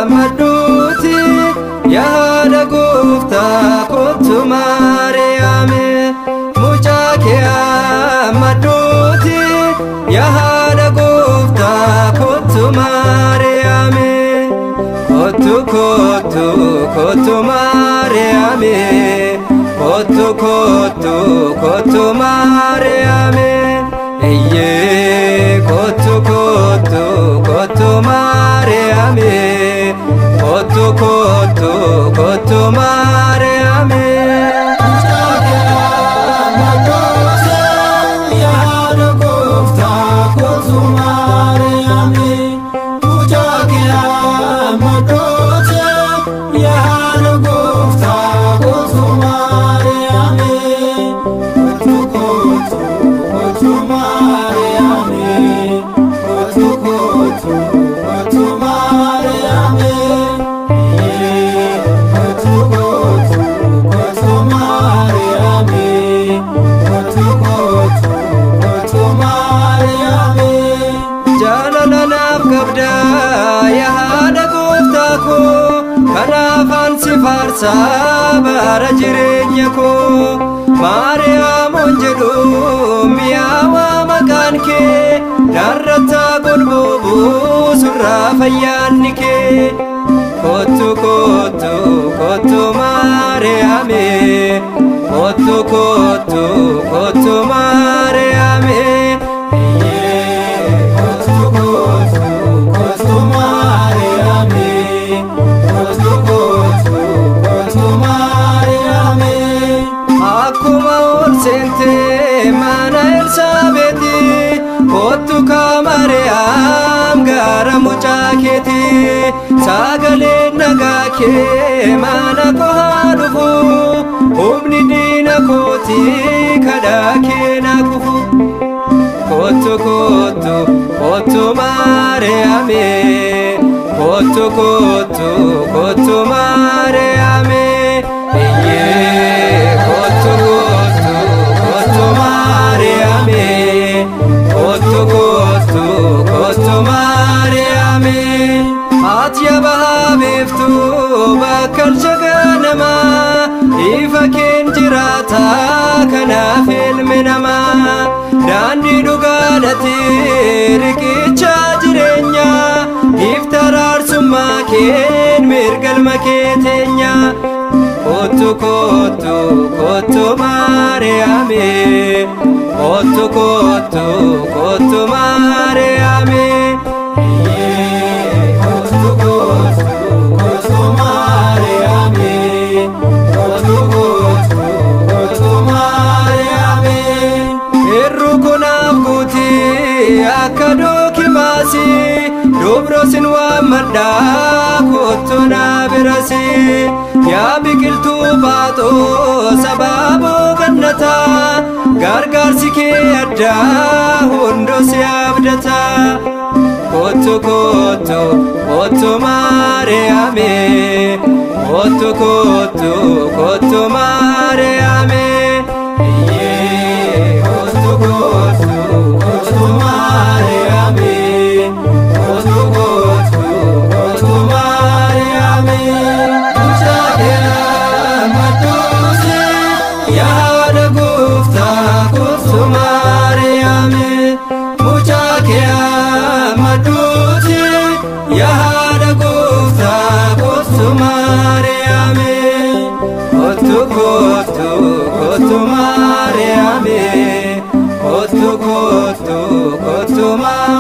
madduuti yaada gooftaa kottu Maariyaame mucaa kee madduuti yaada gooftaa kottu Maariyaame kottu kottu kottu Maariyaame kottu kottu kottu Maariyaame eyye kottu kottu kottu Maariyaame kottu kottu kottu Maariyaame Farsa bara jireenya koo Maariyaam onjedhu mi'aawa maqaan kee darrataa golboobu surraa fayyaanni kee kottu kottu kottu Maariyaame kottu kottu kottu Maariyaame mana Elsaabeeti kottu kaa Maariyaam gara mucaa keeti sagaleen nagaa kee mana koo haa dhufu humni diina kooti kadhaa kee na kufu kottu kottu kottu Maariyaame kottu kottu kottu Maariyaame kottu kottu kottu Maariyaame kottu kottu kottu Maariyaame ati bahaa beeftu bakkalcha ganamaa ifa keen jiraata kanaaf ilmi namaa daandii dhugaadhati riqicha jireenya ifta araarsummaa keen mirgalma kee teenya kottu kottu kottu Maariyaame kottu kottu kottu Maariyaame kottu kottu kottu Maariyaame kottu kottu kottu Maariyaame irru kunaaf guuti akka dookimaasi Dobrosin waammadhaa kottu na birasi yaa biqiltuu baatoo sabaaboo gannataa gargaarsi kee addaa hundoo si abdataa kottu kottu kottu Maariyaame kottu kottu kottu Maariyaame kottu kottu kottu Maariyaame kottu kottu kottu Maariyaame mucaa kee madduuti yaada gooftaa kottu Maariyaame mucaa kee madduuti yaada gooftaa kottu Maariyaame kottu kottu kottu Maariyaame kottu kottu kottu Maariyaame